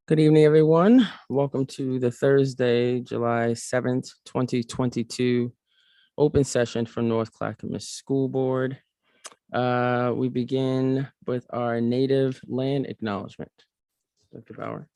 Good evening, everyone. Welcome to the Thursday, July 7th, 2022 open session for North Clackamas School Board. We begin with our native land acknowledgement. Dr. Bauer.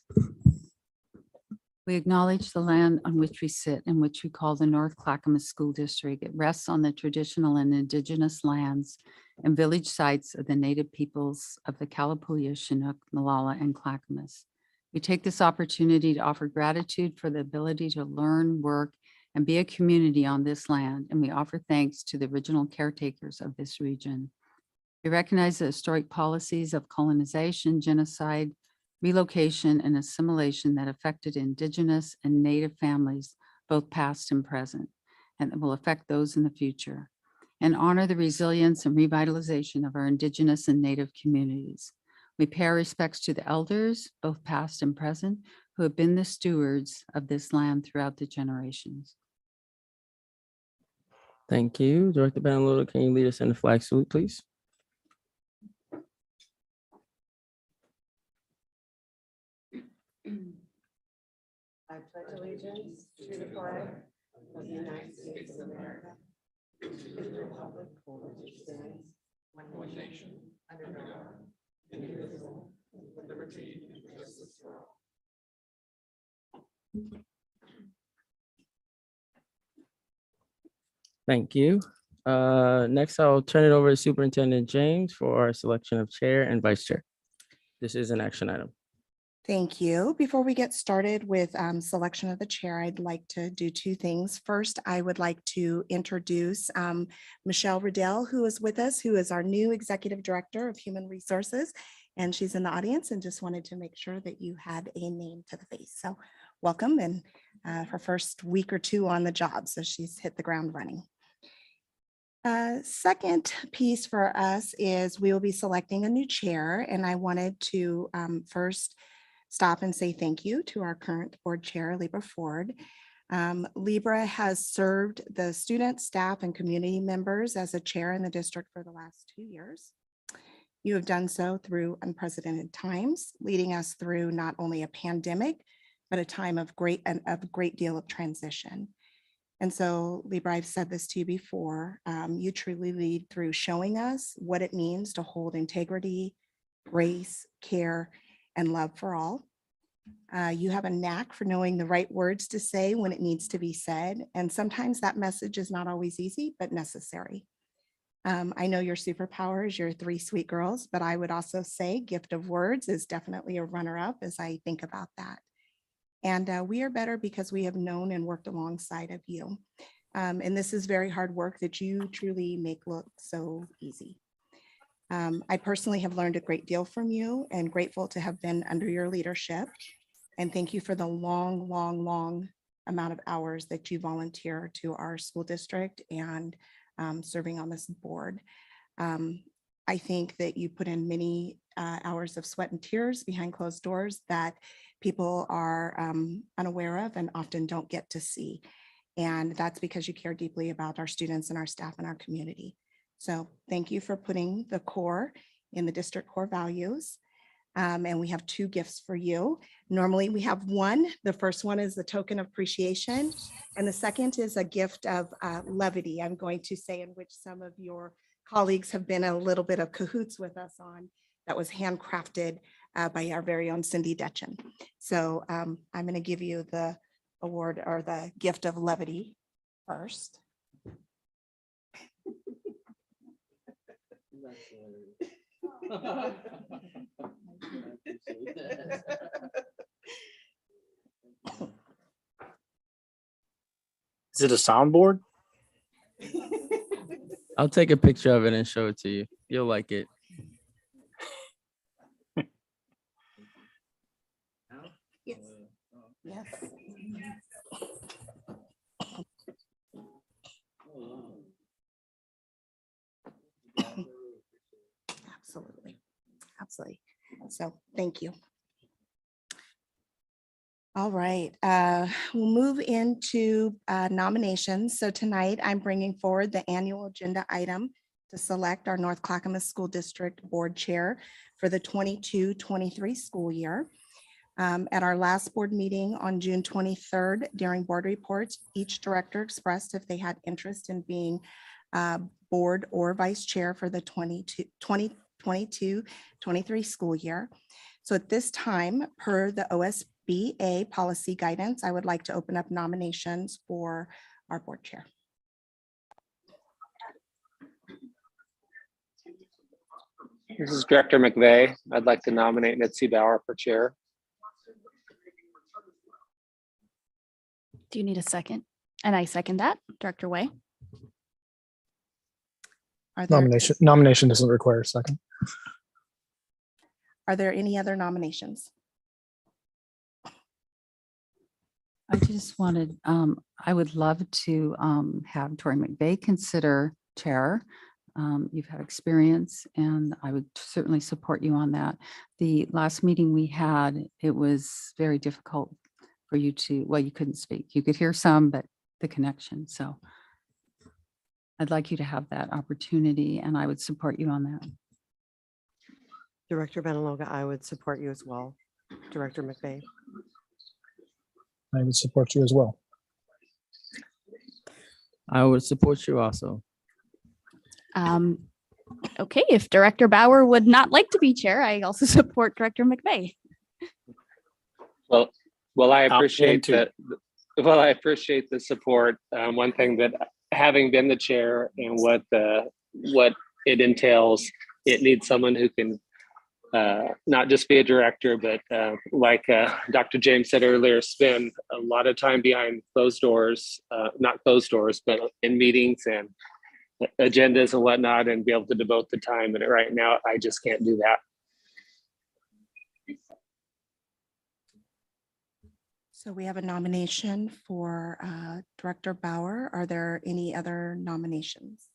We acknowledge the land on which we sit and which we call the North Clackamas School District. It rests on the traditional and indigenous lands and village sites of the native peoples of the Kalapuya, Chinook, Malala, and Clackamas. We take this opportunity to offer gratitude for the ability to learn, work, and be a community on this land, and we offer thanks to the original caretakers of this region. We recognize the historic policies of colonization, genocide, relocation, and assimilation that affected Indigenous and Native families, both past and present, and that will affect those in the future, and honor the resilience and revitalization of our Indigenous and Native communities. We pay our respects to the elders, both past and present, who have been the stewards of this land throughout the generations. Thank you. Director Benaloto, can you lead us in the flag salute, please? I pledge allegiance to the flag of the United States of America, to the republic for which it stands, one nation, under God, indivisible, with liberty and justice for all. Thank you. Next, I'll turn it over to Superintendent James for our selection of chair and vice chair. This is an action item. Thank you. Before we get started with selection of the chair, I'd like to do two things. First, I would like to introduce Michelle Riddell, who is with us, who is our new Executive Director of Human Resources. And she's in the audience and just wanted to make sure that you had a name to the face. So welcome, and her first week or two on the job. So she's hit the ground running. Second piece for us is we will be selecting a new chair, and I wanted to first stop and say thank you to our current board chair, Libra Ford. Libra has served the students, staff, and community members as a chair in the district for the last 2 years. You have done so through unprecedented times, leading us through not only a pandemic, but a time of great deal of transition. And so, Libra, I've said this to you before, you truly lead through showing us what it means to hold integrity, grace, care, and love for all. You have a knack for knowing the right words to say when it needs to be said. And sometimes that message is not always easy, but necessary. I know your superpower is your 3 sweet girls, but I would also say gift of words is definitely a runner-up as I think about that. And we are better because we have known and worked alongside of you. And this is very hard work that you truly make look so easy. I personally have learned a great deal from you and grateful to have been under your leadership. And thank you for the long amount of hours that you volunteer to our school district and serving on this board. I think that you put in many hours of sweat and tears behind closed doors that people are unaware of and often don't get to see. And that's because you care deeply about our students and our staff and our community. So thank you for putting the core in the district core values. And we have 2 gifts for you. Normally we have one. The first one is a token of appreciation. And the second is a gift of levity, I'm going to say, in which some of your colleagues have been a little bit of cahoots with us on, that was handcrafted by our very own Cindy Detchen. So I'm going to give you the award or the gift of levity first. Is it a soundboard? I'll take a picture of it and show it to you. You'll like it. Yes. Yes. Absolutely. Absolutely. So thank you. All right, we'll move into nominations. So tonight I'm bringing forward the annual agenda item to select our North Clackamas School District Board Chair for the 22-23 school year. At our last board meeting on June 23rd, during board reports, each director expressed if they had interest in being board or vice chair for the 2022-23 school year. So at this time, per the OSBA policy guidance, I would like to open up nominations for our board chair. This is Director McVeigh. I'd like to nominate Mitzi Bauer for chair. Do you need a second? And I second that, Director Way. Are there, Nomination doesn't require a second. are there any other nominations? I just wanted, I would love to have Tori McVeigh consider chair. You've had experience and I would certainly support you on that. The last meeting we had, it was very difficult for you to, well, you couldn't speak. You could hear some, but the connection. So I'd like you to have that opportunity and I would support you on that. Director Benaloga, I would support you as well. Director McVeigh. I would support you as well. I would support you also. Okay, if Director Bauer would not like to be chair, I also support Director McVeigh. Well, I I'll appreciate too. that. Well, I appreciate the support. One thing that having been the chair and what it entails, it needs someone who can not just be a director, but like Dr. James said earlier, spend a lot of time behind closed doors, not closed doors, but in meetings and agendas and whatnot, and be able to devote the time. And right now, I just can't do that. So we have a nomination for Director Bauer. Are there any other nominations?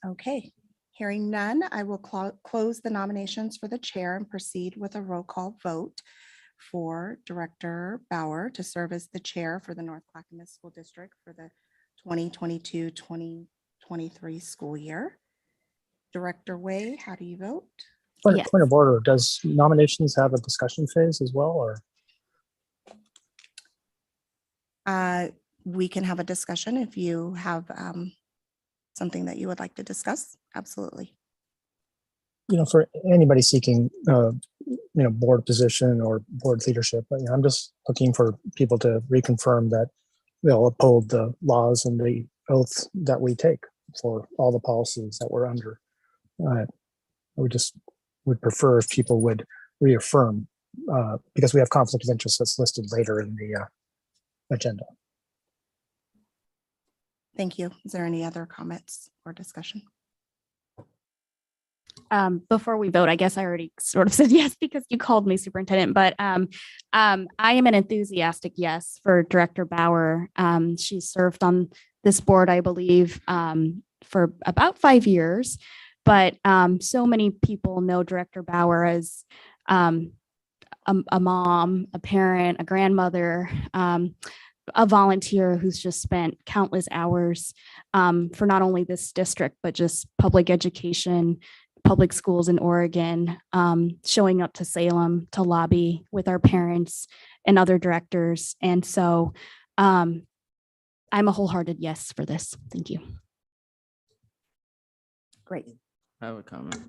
Okay, hearing none, I will close the nominations for the chair and proceed with a roll call vote for Director Bauer to serve as the chair for the North Clackamas School District for the 2022-2023 school year. Director Way, how do you vote? Yes. Point of order, does nominations have a discussion phase as well, or? We can have a discussion if you have something that you would like to discuss. Absolutely. For anybody seeking, board position or board leadership, I'm just looking for people to reconfirm that they'll uphold the laws and the oaths that we take for all the policies that we're under. I would prefer if people would reaffirm, because we have conflict of interest that's listed later in the agenda. Thank you. Is there any other comments or discussion? Before we vote, I guess I already sort of said yes because you called me superintendent, but I am an enthusiastic yes for Director Bauer. She served on this board, I believe, for about 5 years, but so many people know Director Bauer as a mom, a parent, a grandmother, a volunteer who's just spent countless hours for not only this district, but just public education, public schools in Oregon, showing up to Salem to lobby with our parents and other directors. And so I'm a wholehearted yes for this. Thank you. Great. I have a comment.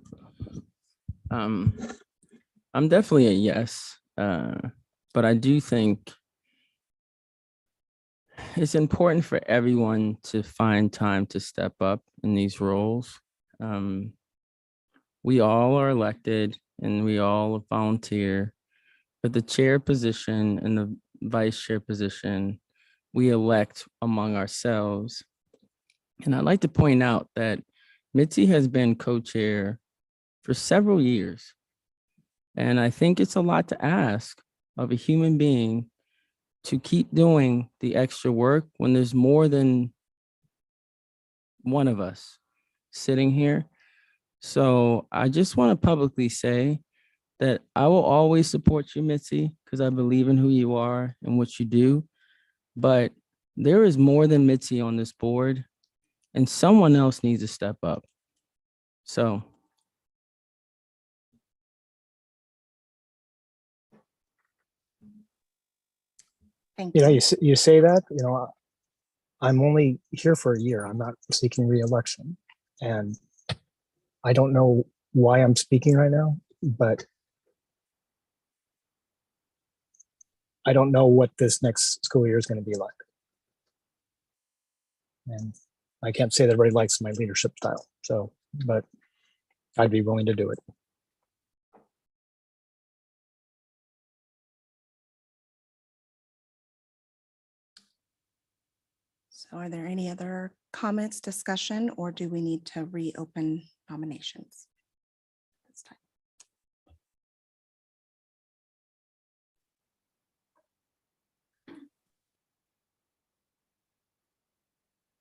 I'm definitely a yes, but I do think it's important for everyone to find time to step up in these roles. We all are elected and we all volunteer, but the chair position and the vice chair position, we elect among ourselves. And I'd like to point out that Mitzi has been co-chair for several years. And I think it's a lot to ask of a human being to keep doing the extra work when there's more than one of us sitting here. So I just want to publicly say that I will always support you, Mitzi, because I believe in who you are and what you do. But there is more than Mitzi on this board, and someone else needs to step up. So Thank You know, you. you say that, I'm only here for a year. I'm not seeking reelection. And I don't know why I'm speaking right now, but I don't know what this next school year is going to be like. And I can't say that everybody likes my leadership style. So, but I'd be willing to do it. So are there any other comments, discussion, or do we need to reopen nominations? This time?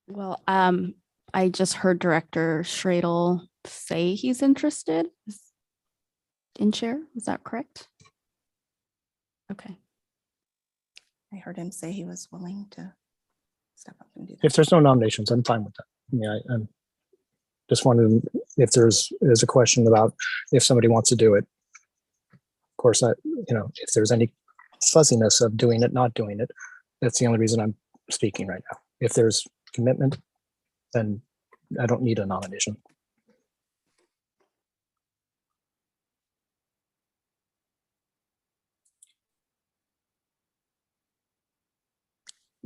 Well, I just heard Director Schradel say he's interested in chair. Is that correct? Okay. I heard him say he was willing to step up and do that. If there's no nominations, I'm fine with that. I mean, I'm just wondering if there's a question about if somebody wants to do it. Of course, if there's any fuzziness of doing it, not doing it, that's the only reason I'm speaking right now. If there's commitment, then I don't need a nomination.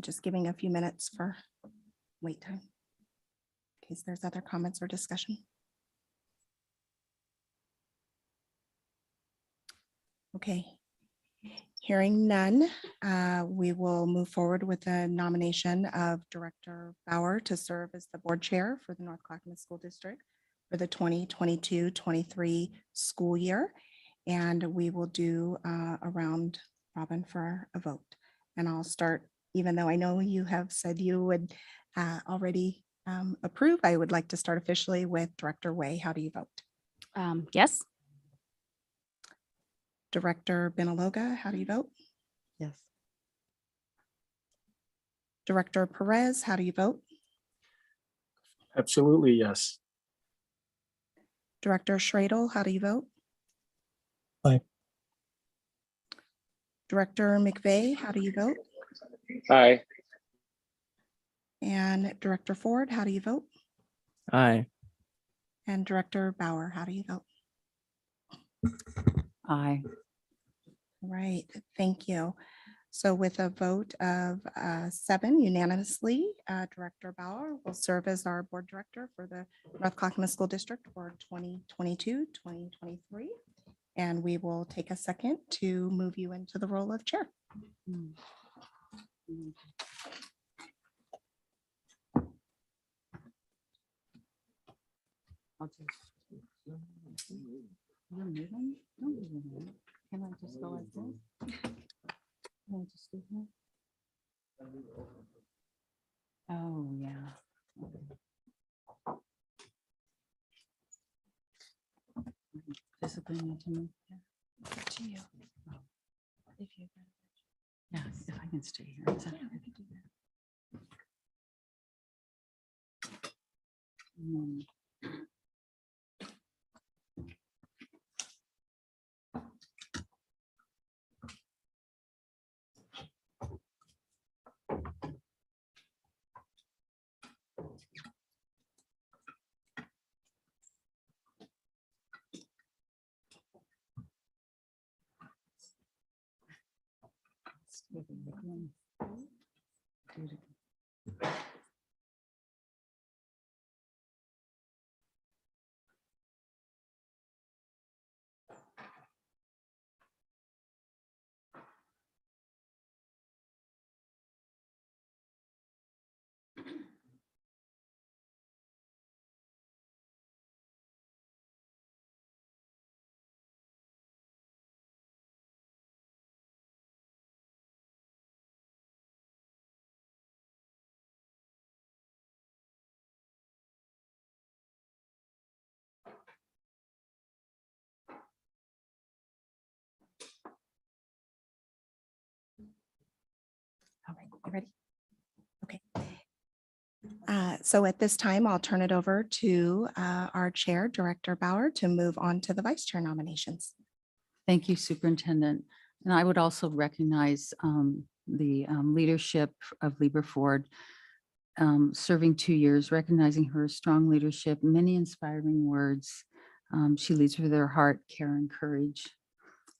Just giving a few minutes for wait time. In case there's other comments or discussion. Okay. Hearing none, we will move forward with the nomination of Director Bauer to serve as the board chair for the North Clackamas School District for the 2022-23 school year. And we will do a round robin for a vote. And I'll start, even though I know you have said you would already approve, I would like to start officially with Director Way. How do you vote? Yes. Director Benaloga, how do you vote? Yes. Director Perez, how do you vote? Absolutely, yes. Director Schradel, how do you vote? Aye. Director McVeigh, how do you vote? Aye. And Director Ford, how do you vote? Aye. And Director Bauer, how do you vote? Aye. Right, thank you. So with a vote of 7 unanimously, Director Bauer will serve as our board director for the North Clackamas School District for 2022-2023. And we will take a second to move you into the role of chair. I'll just. You're moving? Don't be moving. Can I just go like this? Can I just do here? Oh, yeah. Physically need to move. To you. If you. Yeah, if I can stay here. Is that how I can do that? All right, you ready? Okay. So at this time, I'll turn it over to our chair, Director Bauer, to move on to the vice chair nominations. Thank you, Superintendent. And I would also recognize the leadership of Lieber Ford, serving 2 years, recognizing her strong leadership, many inspiring words. She leads with her heart, care, and courage.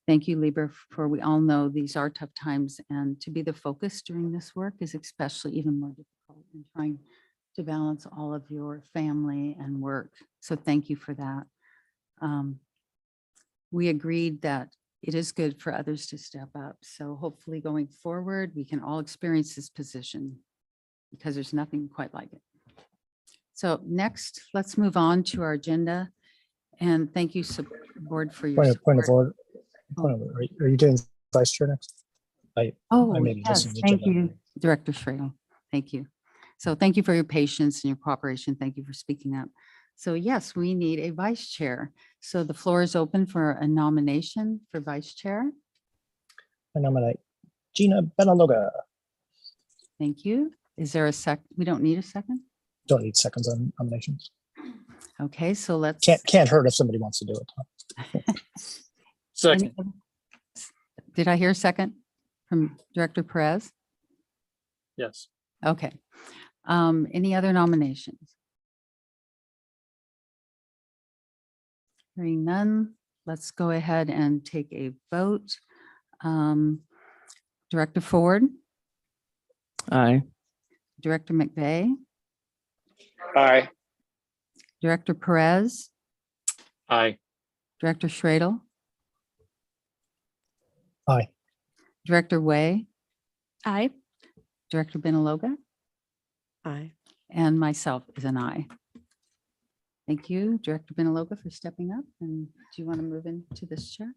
Thank you, Lieber, for we all know these are tough times, and to be the focus during this work is especially even more difficult in trying to balance all of your family and work. So thank you for that. We agreed that it is good for others to step up. So hopefully going forward, we can all experience this position because there's nothing quite like it. So next, let's move on to our agenda. And thank you, board, for your Point of support. order. Are you doing vice chair next? Oh, may be yes, missing the thank agenda. you, Director Schradel. Thank you. So thank you for your patience and your cooperation. Thank you for speaking up. So yes, we need a vice chair. So the floor is open for a nomination for vice chair. I nominate Gina Benaloga. Thank you. Is there a we don't need a second? Don't need seconds on nominations. Okay, so let's. Can't hurt if somebody wants to do it. Second. Did I hear a second from Director Perez? Yes. Okay. Any other nominations? Hearing none, let's go ahead and take a vote. Director Ford, Aye. Director McVeigh, Aye. Director Perez, Aye. Director Schradel, Aye. Director Way, Aye. Director Benaloga, Aye. and myself is an aye. Thank you, Director Benaloga, for stepping up. And do you want to move into this chair?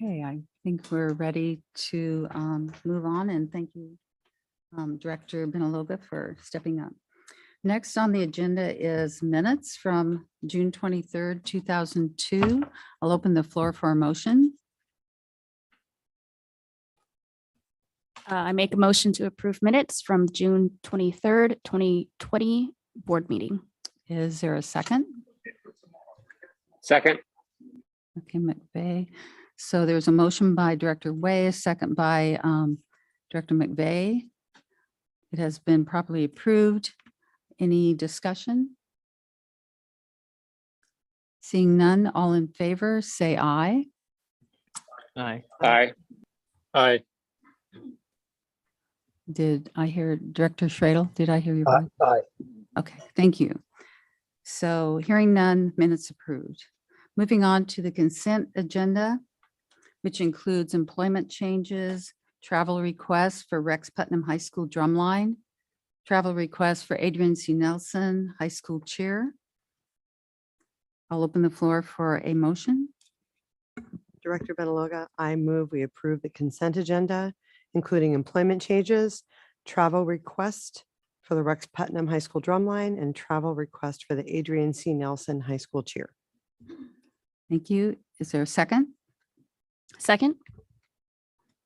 Okay, I think we're ready to move on, and thank you, Director Benaloga, for stepping up. Next on the agenda is minutes from June 23rd, 2002. I'll open the floor for a motion. I make a motion to approve minutes from June 23rd, 2020 board meeting. Is there a second? Second. Okay, McVeigh. So there's a motion by Director Way, a second by Director McVeigh. It has been properly approved. Any discussion? Seeing none, all in favor, say aye. Aye. Aye. Aye. Did I hear Director Schradel? Did I hear your voice? Aye. Okay, thank you. So hearing none, minutes approved. Moving on to the consent agenda, which includes employment changes, travel requests for Rex Putnam High School drumline, travel requests for Adrian C. Nelson High School cheer. I'll open the floor for a motion. Director Benaloga, I move we approve the consent agenda, including employment changes, travel request for the Rex Putnam High School drumline, and travel request for the Adrian C. Nelson High School cheer. Thank you. Is there a second? Second.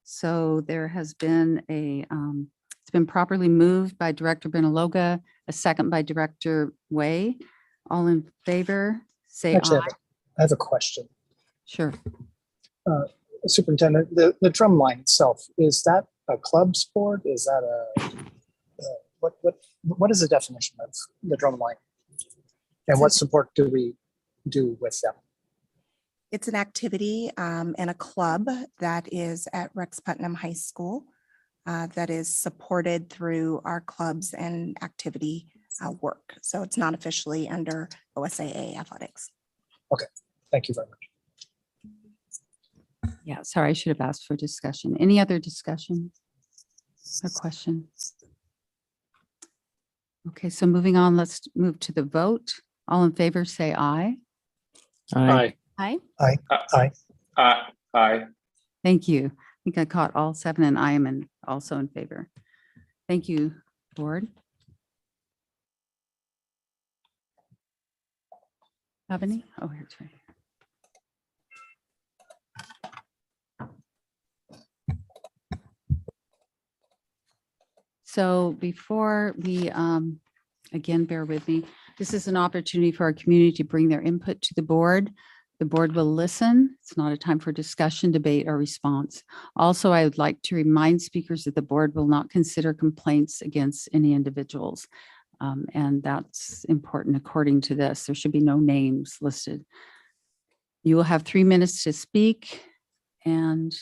So there has been it's been properly moved by Director Benaloga, a second by Director Way. All in favor, say Actually, aye. I have a question. Sure. Superintendent, the drum line itself, is that a club sport? Is that what is the definition of the drum line? And what support do we do with them? It's an activity and a club that is at Rex Putnam High School that is supported through our clubs and activity work. So it's not officially under OSAA athletics. Thank you very much. Yeah, sorry, I should have asked for discussion. Any other discussion or question? Okay, so moving on, let's move to the vote. All in favor, say aye. Aye. Aye. Aye. Aye. Thank you. I think I caught all 7 and I am also in favor. Thank you, board. Have any? Oh, here, it's right here. So before we, again, bear with me, this is an opportunity for our community to bring their input to the board. The board will listen. It's not a time for discussion, debate, or response. Also, I would like to remind speakers that the board will not consider complaints against any individuals. And that's important according to this. There should be no names listed. You will have 3 minutes to speak, and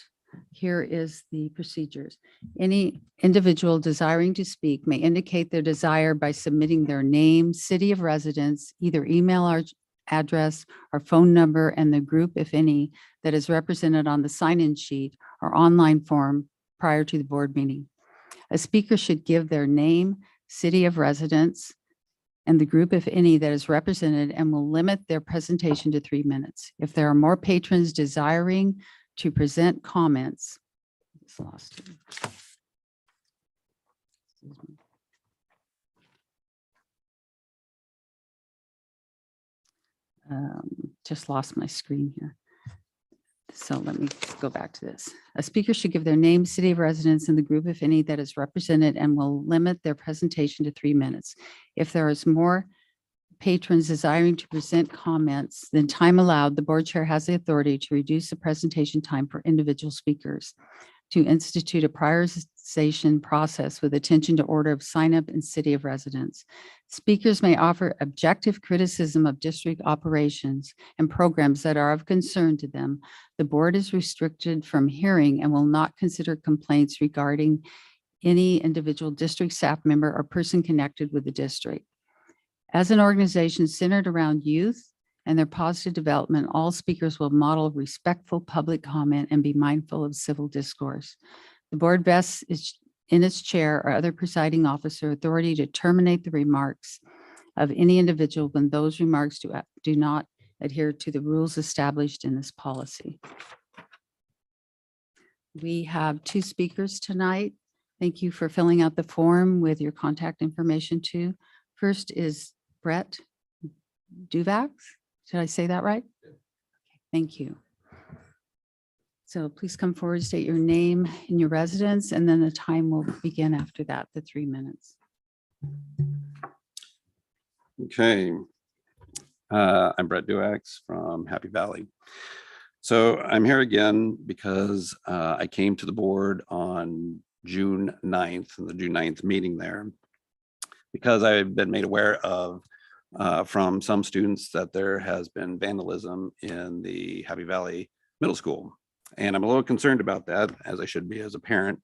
here is the procedures. Any individual desiring to speak may indicate their desire by submitting their name, city of residence, either email address or phone number, and the group, if any, that is represented on the sign-in sheet or online form prior to the board meeting. A speaker should give their name, city of residence, and the group, if any, that is represented, and will limit their presentation to 3 minutes. If there are more patrons desiring to present comments, it's lost. Excuse me. Just lost my screen here. So let me go back to this. A speaker should give their name, city of residence, and the group, if any, that is represented, and will limit their presentation to 3 minutes. If there is more patrons desiring to present comments than time allowed, the board chair has the authority to reduce the presentation time for individual speakers, to institute a prioritization process with attention to order of sign up and city of residence. Speakers may offer objective criticism of district operations and programs that are of concern to them. The board is restricted from hearing and will not consider complaints regarding any individual district staff member or person connected with the district. As an organization centered around youth and their positive development, all speakers will model respectful public comment and be mindful of civil discourse. The board vests in its chair or other presiding officer authority to terminate the remarks of any individual when those remarks do not adhere to the rules established in this policy. We have 2 speakers tonight. Thank you for filling out the form with your contact information too. First is Brett Duvax. Did I say that right? Okay, thank you. So please come forward, state your name and your residence, and then the time will begin after that, the 3 minutes. Okay. I'm Brett Duax from Happy Valley. So I'm here again because I came to the board on June 9th, in the June 9th meeting there, because I've been made aware of from some students that there has been vandalism in the Happy Valley Middle School. And I'm a little concerned about that, as I should be as a parent.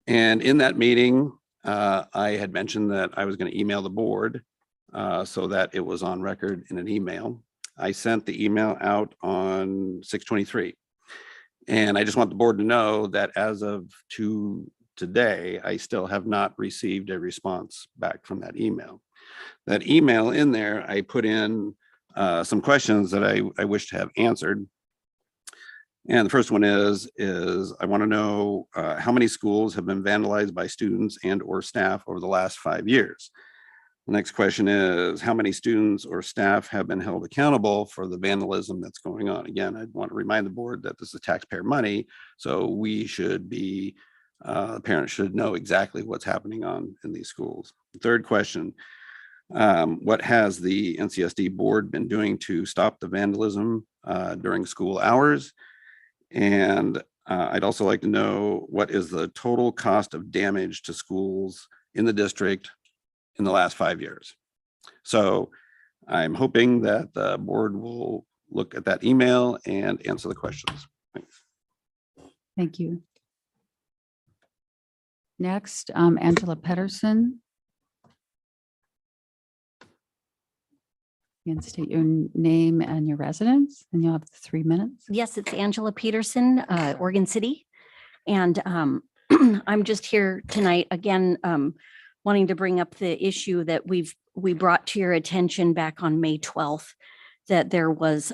And in that meeting, I had mentioned that I was going to email the board so that it was on record in an email. I sent the email out on 6/23. And I just want the board to know that as of today, I still have not received a response back from that email. That email in there, I put in some questions that I wish to have answered. And the first one is I want to know how many schools have been vandalized by students and or staff over the last 5 years. The next question is how many students or staff have been held accountable for the vandalism that's going on? Again, I want to remind the board that this is taxpayer money, so we should be, parents should know exactly what's happening in these schools. The third question, what has the NCSD board been doing to stop the vandalism during school hours? And I'd also like to know what is the total cost of damage to schools in the district in the last 5 years. So I'm hoping that the board will look at that email and answer the questions. Thanks. Thank you. Next, Angela Pedersen. You can state your name and your residence, and you'll have 3 minutes. Yes, it's Angela Peterson, Oregon City. And I'm just here tonight, again, wanting to bring up the issue that we brought to your attention back on May 12th, that there was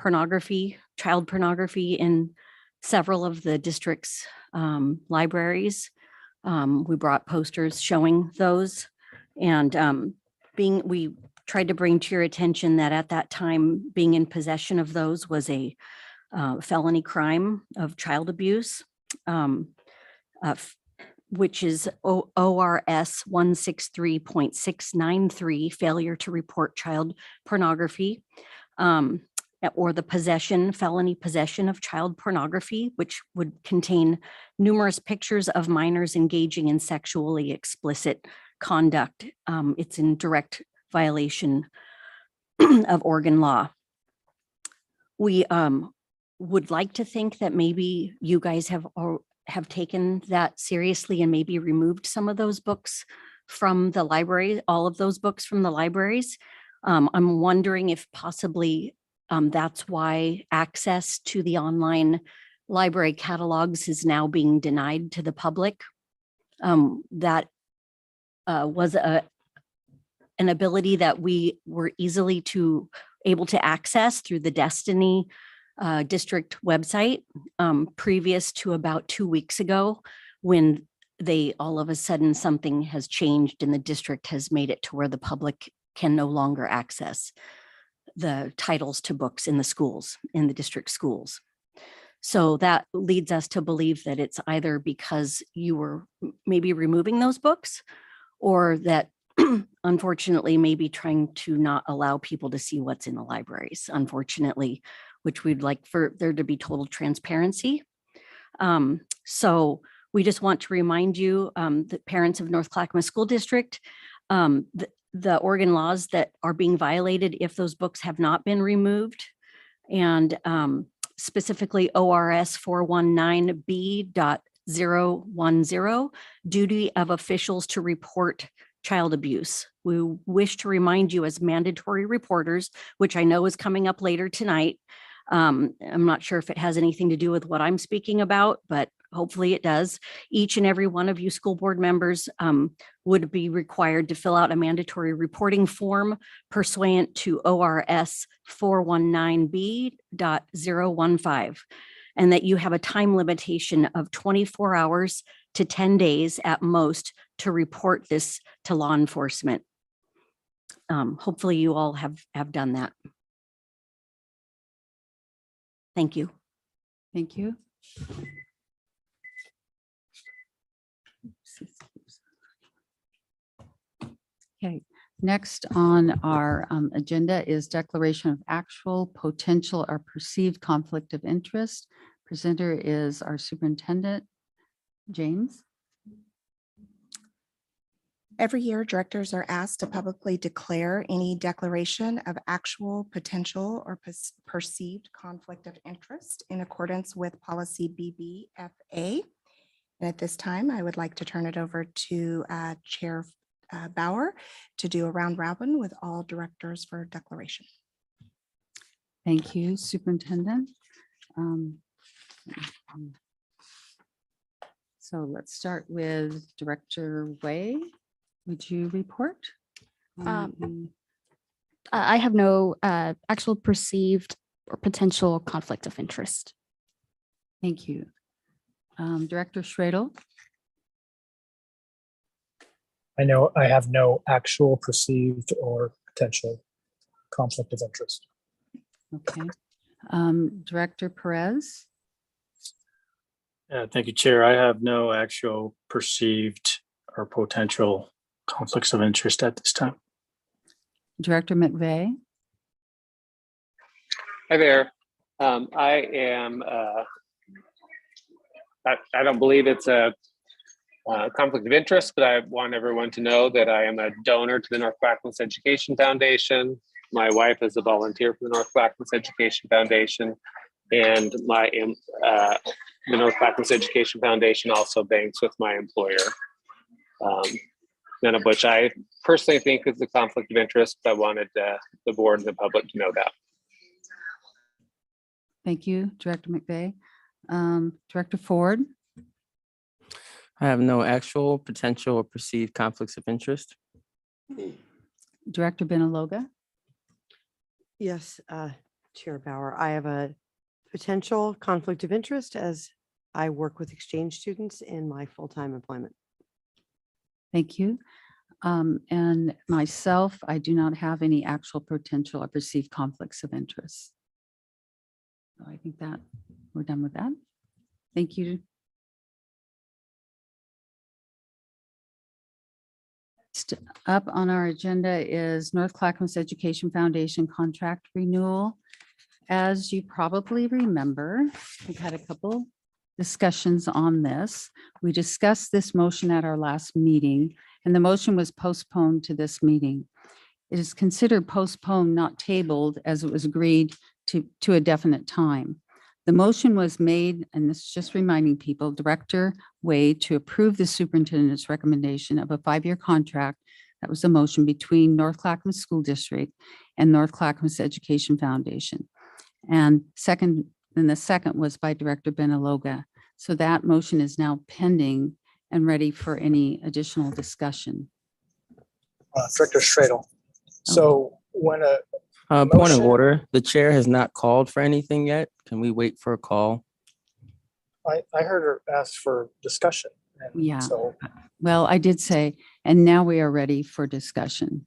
pornography, child pornography in several of the district's libraries. We brought posters showing those, and we tried to bring to your attention that at that time, being in possession of those was a felony crime of child abuse, which is ORS 163.693, failure to report child pornography, or the felony possession of child pornography, which would contain numerous pictures of minors engaging in sexually explicit conduct. It's in direct violation of Oregon law. We would like to think that maybe you guys have taken that seriously and maybe removed some of those books from the library, all of those books from the libraries. I'm wondering if possibly that's why access to the online library catalogs is now being denied to the public. That was an ability that we were easily able to access through the Destiny district website previous to about 2 weeks ago, when they all of a sudden something has changed and the district has made it to where the public can no longer access the titles to books in the schools, in the district schools. So that leads us to believe that it's either because you were maybe removing those books, or that unfortunately maybe trying to not allow people to see what's in the libraries, unfortunately, which we'd like for there to be total transparency. So we just want to remind you, the parents of North Clackamas School District, the Oregon laws that are being violated if those books have not been removed, and specifically ORS 419B.010, duty of officials to report child abuse. We wish to remind you as mandatory reporters, which I know is coming up later tonight. I'm not sure if it has anything to do with what I'm speaking about, but hopefully it does. Each and every one of you school board members would be required to fill out a mandatory reporting form pursuant to ORS 419B.015, and that you have a time limitation of 24 hours to 10 days at most to report this to law enforcement. Hopefully you all have done that. Thank you. Thank you. Okay, next on our agenda is declaration of actual, potential, or perceived conflict of interest. Presenter is our superintendent, James. Every year, directors are asked to publicly declare any declaration of actual, potential, or perceived conflict of interest in accordance with policy BBFA. And at this time, I would like to turn it over to Chair Bauer to do a round robin with all directors for declaration. Thank you, Superintendent. So let's start with Director Way. Would you report? I have no actual perceived or potential conflict of interest. Thank you. Director Schradel. I know I have no actual, perceived, or potential conflict of interest. Okay. Director Perez. Thank you, Chair. I have no actual perceived or potential conflicts of interest at this time. Director McVeigh. Hi there. I am, I don't believe it's a conflict of interest, but I want everyone to know that I am a donor to the North Clackamas Education Foundation. My wife is a volunteer for the North Clackamas Education Foundation, and the North Clackamas Education Foundation also banks with my employer. None of which I personally think is a conflict of interest, but I wanted the board and the public to know that. Thank you, Director McVeigh. Director Ford. I have no actual, potential, or perceived conflicts of interest. Director Benaloga. Yes, Chair Bauer, I have a potential conflict of interest as I work with exchange students in my full-time employment. Thank you. And myself, I do not have any actual potential or perceived conflicts of interest. So I think that we're done with that. Thank you. Next up on our agenda is North Clackamas Education Foundation contract renewal. As you probably remember, we've had a couple discussions on this. We discussed this motion at our last meeting, and the motion was postponed to this meeting. It is considered postponed, not tabled, as it was agreed to a definite time. The motion was made, and this is just reminding people, Director Wade to approve the superintendent's recommendation of a 5-year contract. That was the motion between North Clackamas School District and North Clackamas Education Foundation. And the second was by Director Benaloga. So that motion is now pending and ready for any additional discussion. Director Stradle. So when a Point of motion- order, the chair has not called for anything yet. Can we wait for a call? I heard her ask for discussion. And Yeah. So, Well, I did say, and now we are ready for discussion.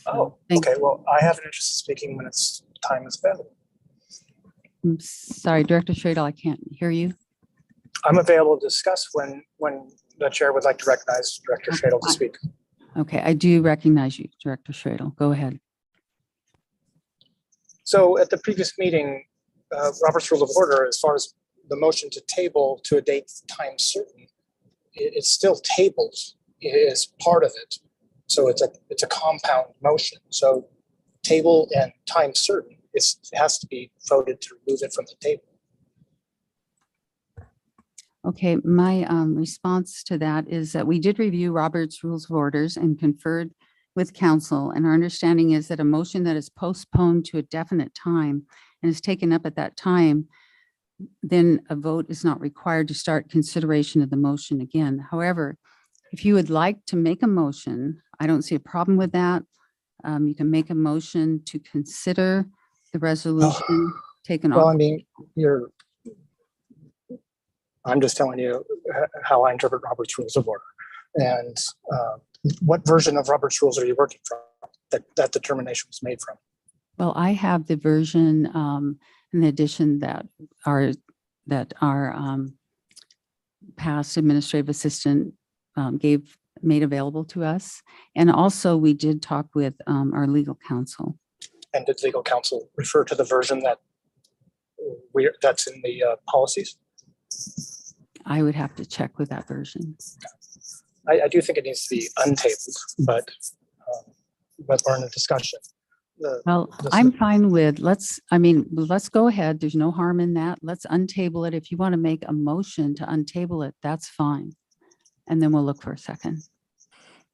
oh, Thank okay. Well, I have an interest in speaking when it's time is available. I'm sorry, Director Stradle, I can't hear you. I'm available to discuss when the chair would like to recognize Director Okay, Stradle to fine. speak. Okay, I do recognize you, Director Stradle. Go ahead. So at the previous meeting, Robert's Rule of Order, as far as the motion to table to a date, time certain, it's still tabled. It is part of it. So it's a compound motion. So table and time certain, it has to be voted to remove it from the table. Okay, my response to that is that we did review Robert's Rules of Orders and conferred with council, and our understanding is that a motion that is postponed to a definite time and is taken up at that time, then a vote is not required to start consideration of the motion again. However, if you would like to make a motion, I don't see a problem with that. You can make a motion to consider the resolution taken Well, I off. mean, I'm just telling you how I interpret Robert's Rules of Order. And what version of Robert's Rules are you working from that determination was made from? Well, I have the version in the addition that our past administrative assistant made available to us. And also we did talk with our legal counsel. And did legal counsel refer to the version that's in the policies? I would have to check with that version. I do think it needs to be untabled, but we're in a discussion. Well, I'm fine with, let's go ahead. There's no harm in that. Let's untable it. If you want to make a motion to untable it, that's fine. And then we'll look for a second.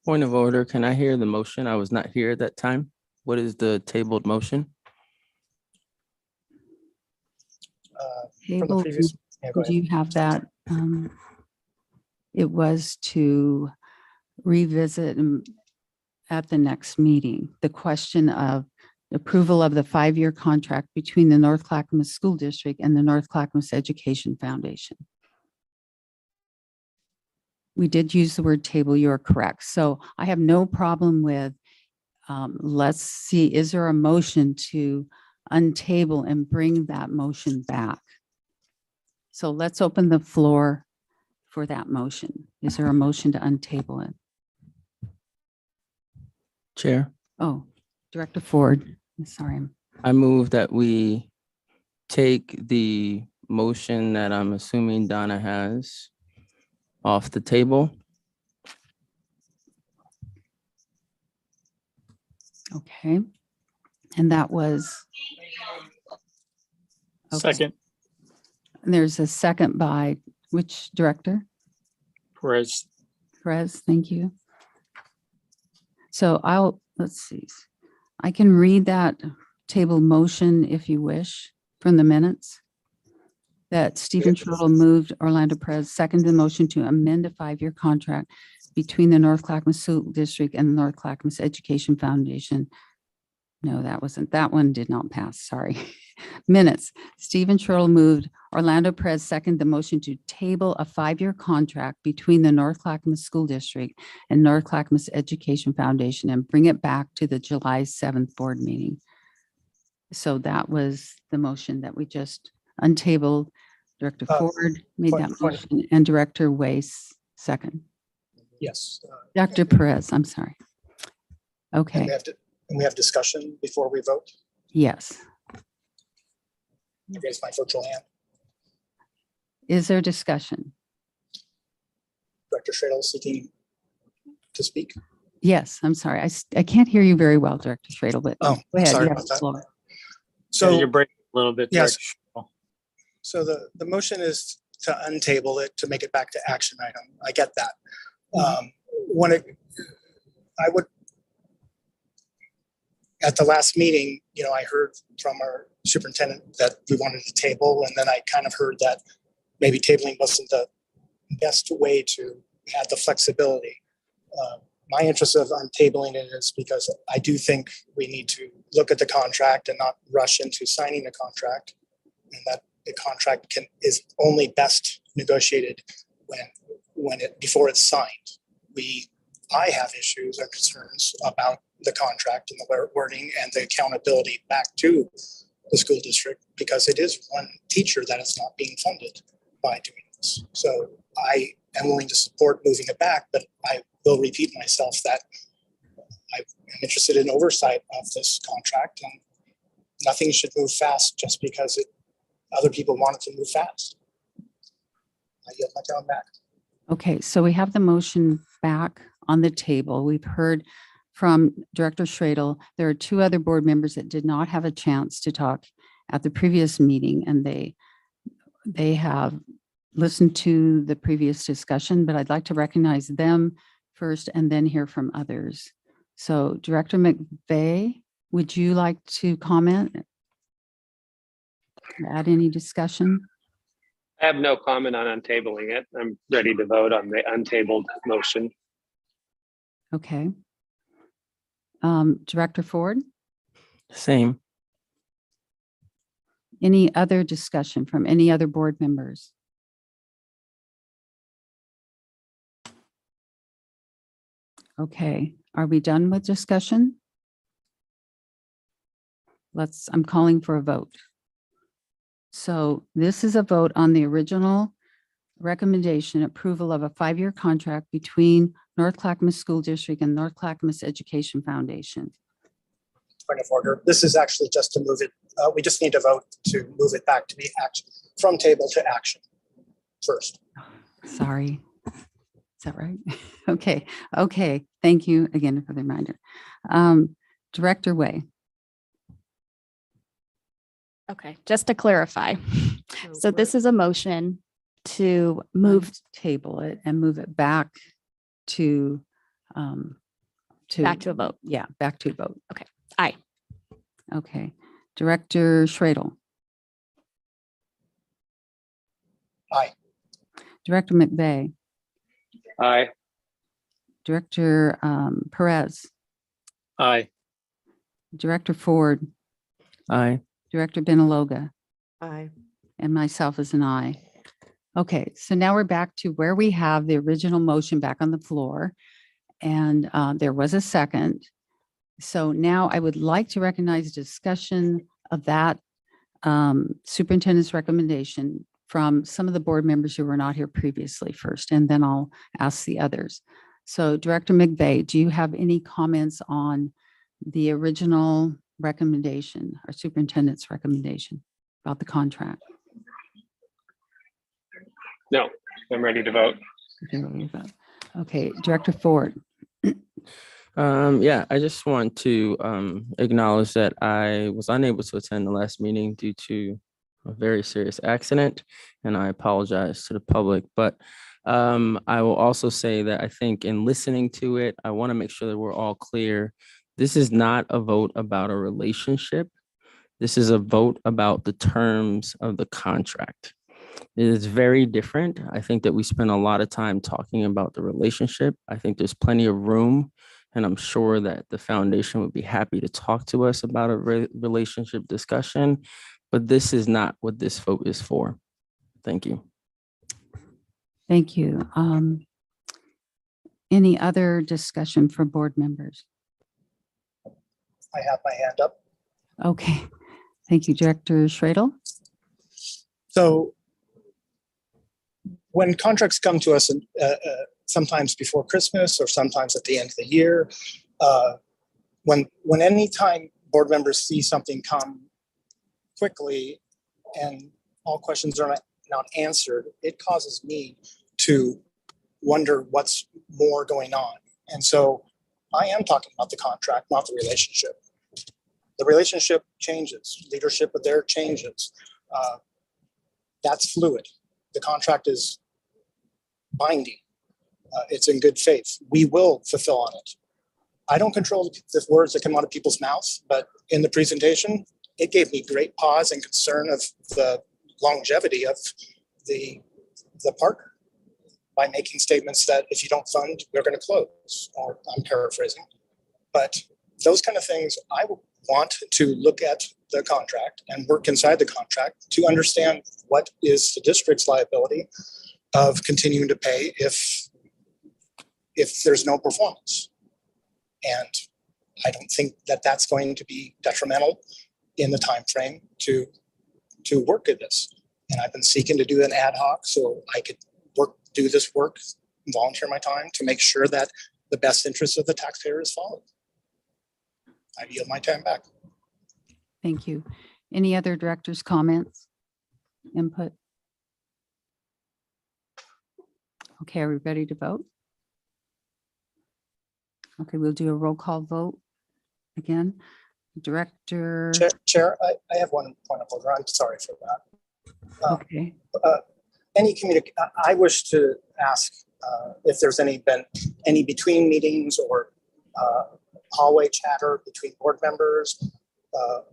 Point of order, can I hear the motion? I was not here at that time. What is the tabled motion? From the Table, previous, yeah, go do ahead. you have that? It was to revisit at the next meeting, the question of approval of the 5-year contract between the North Clackamas School District and the North Clackamas Education Foundation. We did use the word table, you are correct. So I have no problem with, let's see, is there a motion to untable and bring that motion back? So let's open the floor for that motion. Is there a motion to untable it? Chair, Oh, Director Ford, I'm sorry. I move that we take the motion that I'm assuming Donna has off the table. Okay. And that was. Okay. Second, And there's a second by which director? whereas Perez, thank you. So let's see. I can read that table motion if you wish from the minutes. That Stephen Trudel moved, Orlando Perez seconded the motion to amend a 5-year contract between the North Clackamas School District and the North Clackamas Education Foundation. No, that one did not pass, sorry. Minutes. Stephen Sherrill moved. Orlando Perez seconded the motion to table a 5-year contract between the North Clackamas School District and North Clackamas Education Foundation and bring it back to the July 7th board meeting. So that was the motion that we just untabled. Director Ford made that point- motion and Director Weiss second. Yes. Dr. Perez, I'm sorry. And Okay, we have discussion before we vote. yes. I raise my virtual hand. Is there discussion? Director Shradle seeking to speak. Yes, I'm sorry. I can't hear you very well, Director Schradel, but Oh, go ahead. sorry You have about the that. floor. So So, you're breaking a little bit. Yes. Director Schall. so the motion is to untable it, to make it back to action item. I get that. When I would, at the last meeting, I heard from our superintendent that we wanted to table, and then I kind of heard that maybe tabling wasn't the best way to have the flexibility. My interest of untabling it is because I do think we need to look at the contract and not rush into signing the contract, and that the contract is only best negotiated before it's signed. I have issues or concerns about the contract and the wording and the accountability back to the school district, because it is one teacher that is not being funded by doing this. So I am willing to support moving it back, but I will repeat myself that I am interested in oversight of this contract, and nothing should move fast just because other people want it to move fast. I yield my time back. Okay, so we have the motion back on the table. We've heard from Director Schradel. There are 2 other board members that did not have a chance to talk at the previous meeting, and they have listened to the previous discussion, but I'd like to recognize them first and then hear from others. So Director McVeigh, would you like to comment? Add any discussion? I have no comment on untabling it. I'm ready to vote on the untabled motion. Okay. Director Ford, Same. any other discussion from any other board members? Okay, are we done with discussion? I'm calling for a vote. So this is a vote on the original recommendation approval of a 5-year contract between North Clackamas School District and North Clackamas Education Foundation. Point of order. This is actually just to move it. We just need to vote to move it back to the action, from table to action first. Sorry. Is that right? Okay. Thank you again for the reminder. Director Way. Okay, just to clarify. So this is a motion to move Table it and move it back to back to a vote. Yeah, back to a vote. Okay. Aye. Okay. Director Schradel. Aye. Director McVeigh. Aye. Director Perez. Aye. Director Ford. Aye. Director Benaloga. Aye. And myself as an aye. Okay, so now we're back to where we have the original motion back on the floor. And there was a second. So now I would like to recognize discussion of that superintendent's recommendation from some of the board members who were not here previously first, and then I'll ask the others. So Director McVeigh, do you have any comments on the original recommendation or superintendent's recommendation about the contract? No, I'm ready to vote. Okay, Director Ford. Yeah, I just want to acknowledge that I was unable to attend the last meeting due to a very serious accident, and I apologize to the public. But I will also say that I think in listening to it, I want to make sure that we're all clear. This is not a vote about a relationship. This is a vote about the terms of the contract. It is very different. I think that we spend a lot of time talking about the relationship. I think there's plenty of room, and I'm sure that the foundation would be happy to talk to us about a relationship discussion. but this is not what this vote is for. Thank you. Thank you. Any other discussion for board members? I have my hand up. Okay, thank you, Director Schradel. So when contracts come to us, sometimes before Christmas or sometimes at the end of the year, when any time board members see something come quickly and all questions are not answered, it causes me to wonder what's more going on. And so I am talking about the contract, not the relationship. The relationship changes, leadership of there changes. That's fluid. The contract is binding. It's in good faith. We will fulfill on it. I don't control the words that come out of people's mouths, but in the presentation, it gave me great pause and concern of the longevity of the partner by making statements that if you don't fund, we're going to close, or I'm paraphrasing. But those kind of things, I want to look at the contract and work inside the contract to understand what is the district's liability of continuing to pay if there's no performance. And I don't think that that's going to be detrimental in the time frame to work at this. And I've been seeking to do an ad hoc so I could do this work, volunteer my time to make sure that the best interest of the taxpayer is followed. I yield my time back. Thank you. Any other directors' comments, input? Okay, are we ready to vote? Okay, we'll do a roll call vote again. Director. Chair, I have one point of order. I'm sorry for that. Okay. I wish to ask if there's been any between meetings or hallway chatter between board members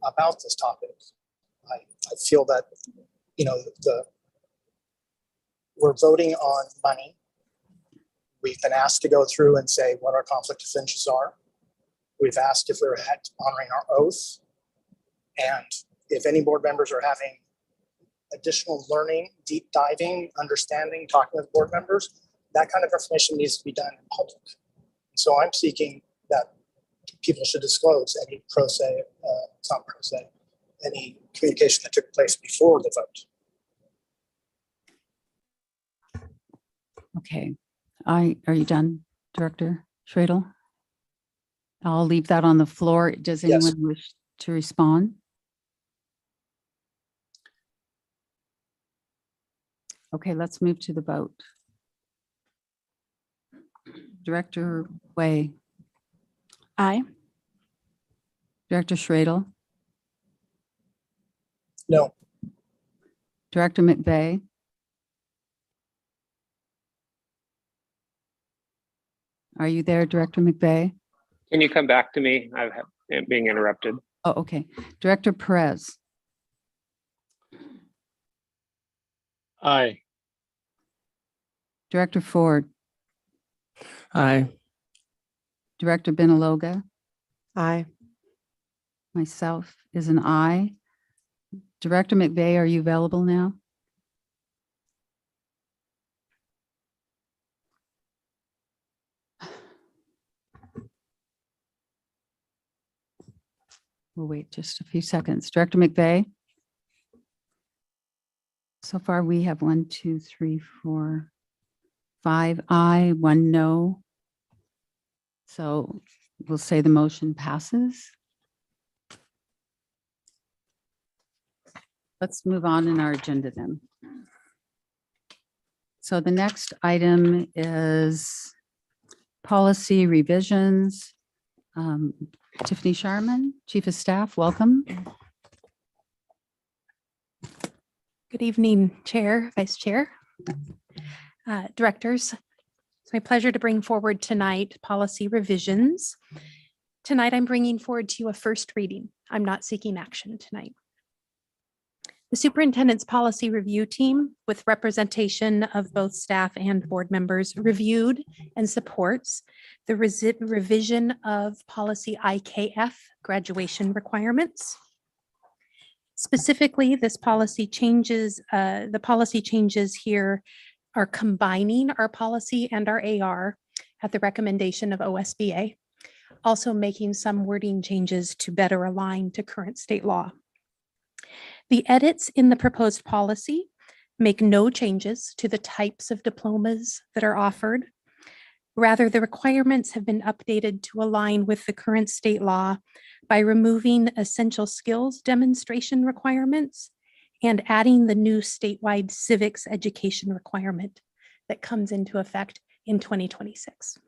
about this topic. I feel that, we're voting on money. We've been asked to go through and say what our conflict of interests are. We've asked if we're honoring our oath. And if any board members are having additional learning, deep diving, understanding, talking with board members, that kind of information needs to be done in public. So I'm seeking that people should disclose any any communication that took place before the vote. Okay. Are you done, Director Schradel? I'll leave that on the floor. Does anyone Yes. wish to respond? Okay, let's move to the vote. Director Way, Aye. Director Schradel, No. Director McVeigh, are you there, Director McVeigh? Can you come back to me? I'm being interrupted. Oh, okay. Director Perez, Aye. Director Ford, Aye. Director Benaloga, Aye. myself is an aye. Director McVeigh, are you available now? We'll wait just a few seconds. Director McVeigh? So far, we have 1, 2, 3, 4, 5 aye, 1 no. So we'll say the motion passes. Let's move on in our agenda then. So the next item is policy revisions. Tiffany Sharman, Chief of Staff, welcome. Good evening, Chair, Vice Chair, Directors. It's my pleasure to bring forward tonight policy revisions. Tonight, I'm bringing forward to you a first reading. I'm not seeking action tonight. The Superintendent's Policy Review Team, with representation of both staff and board members, reviewed and supports the revision of policy IKF, graduation requirements. Specifically, this policy changes, the policy changes here are combining our policy and our AR at the recommendation of OSBA, also making some wording changes to better align to current state law. The edits in the proposed policy make no changes to the types of diplomas that are offered. Rather, the requirements have been updated to align with the current state law by removing essential skills demonstration requirements and adding the new statewide civics education requirement that comes into effect in 2026.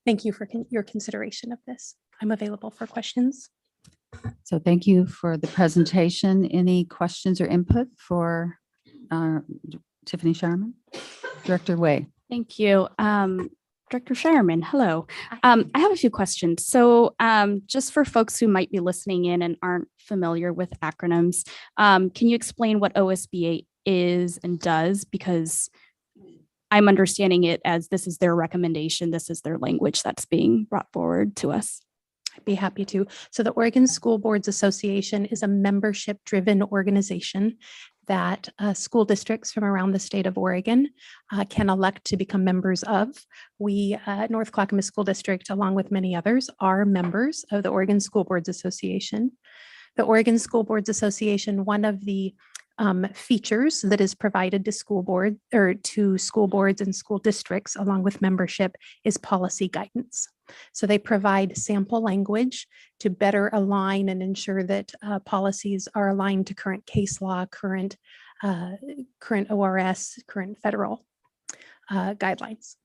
Thank you for your consideration of this. I'm available for questions. So thank you for the presentation. Any questions or input for Tiffany Sharman? Director Way. Thank you. Director Sherman, hello. I have a few questions. So just for folks who might be listening in and aren't familiar with acronyms, can you explain what OSBA is and does? Because I'm understanding it as this is their recommendation, this is their language that's being brought forward to us. I'd be happy to. So the Oregon School Boards Association is a membership-driven organization that school districts from around the state of Oregon can elect to become members of. We, North Clackamas School District, along with many others, are members of the Oregon School Boards Association. The Oregon School Boards Association, one of the features that is provided to school board or to school boards and school districts along with membership is policy guidance. So they provide sample language to better align and ensure that policies are aligned to current case law, current ORS, current federal guidelines.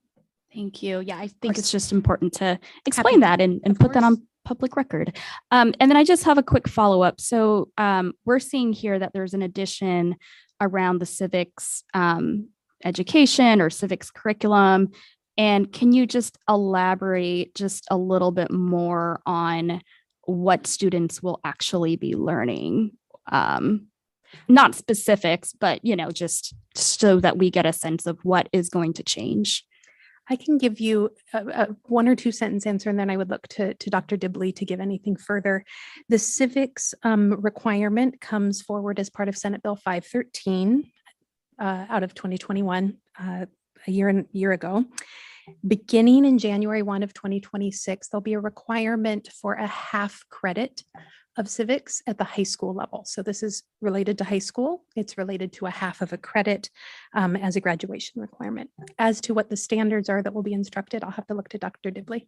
Thank you. Yeah, I think it's just important to explain that and put that on public record. And then I just have a quick follow-up. So we're seeing here that there's an addition around the civics education or civics curriculum. And can you just elaborate just a little bit more on what students will actually be learning? Not specifics, but, you know, just so that we get a sense of what is going to change. I can give you a 1 or 2 sentence answer, and then I would look to Dr. Dibley to give anything further. The civics requirement comes forward as part of Senate Bill 513 out of 2021, a year ago. Beginning in January 1 of 2026, there'll be a requirement for a half credit of civics at the high school level. So this is related to high school. It's related to a half of a credit as a graduation requirement. As to what the standards are that will be instructed, I'll have to look to Dr. Dibley.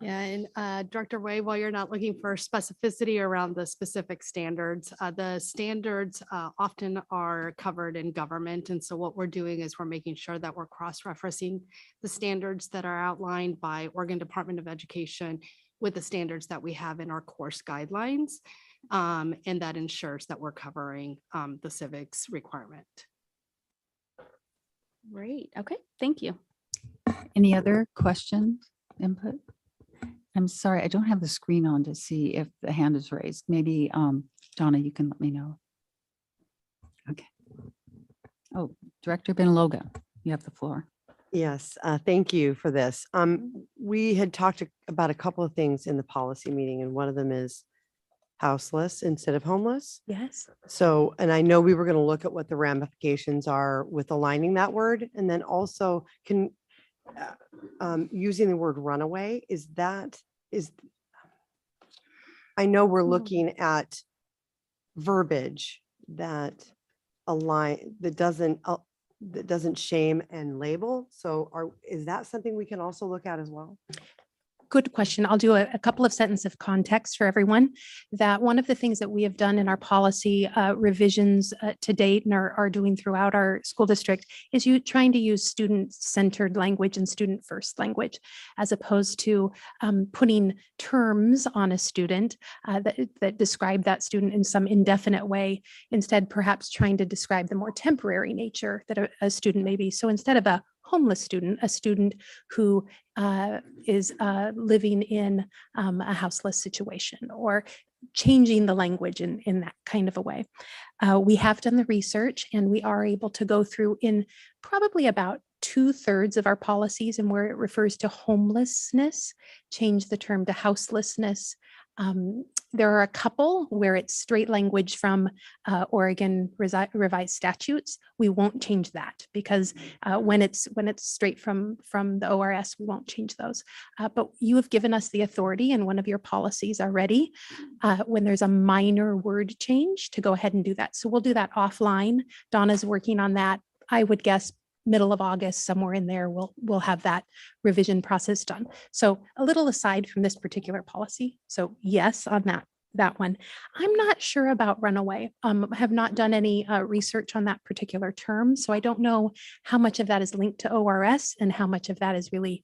Yeah, and Director Way, while you're not looking for specificity around the specific standards, the standards often are covered in government. And so what we're doing is we're making sure that we're cross-referencing the standards that are outlined by Oregon Department of Education with the standards that we have in our course guidelines. And that ensures that we're covering the civics requirement. Great. Okay. Thank you. Any other questions, input? I'm sorry, I don't have the screen on to see if the hand is raised. Maybe Donna, you can let me know. Okay. Oh, Director Benaloga, you have the floor. Yes, thank you for this. We had talked about a couple of things in the policy meeting, and one of them is houseless instead of homeless. Yes. So, and I know we were going to look at what the ramifications are with aligning that word, and then also using the word runaway. I know we're looking at verbiage that doesn't shame and label. So is that something we can also look at as well? Good question. I'll do a couple of sentences of context for everyone. That one of the things that we have done in our policy revisions to date and are doing throughout our school district is trying to use student-centered language and student-first language, as opposed to putting terms on a student that describe that student in some indefinite way. Instead, perhaps trying to describe the more temporary nature that a student may be. So instead of a homeless student, a student who is living in a houseless situation, or changing the language in that kind of a way. We have done the research, and we are able to go through in probably about 2/3 of our policies, and where it refers to homelessness, change the term to houselessness, There are a couple where it's straight language from Oregon revised statutes. We won't change that because when it's straight from the ORS, we won't change those. But you have given us the authority in one of your policies already when there's a minor word change to go ahead and do that. So we'll do that offline. Donna's working on that. I would guess middle of August, somewhere in there, we'll have that revision process done. So a little aside from this particular policy. So yes, on that one. I'm not sure about runaway. I have not done any research on that particular term. So I don't know how much of that is linked to ORS and how much of that is really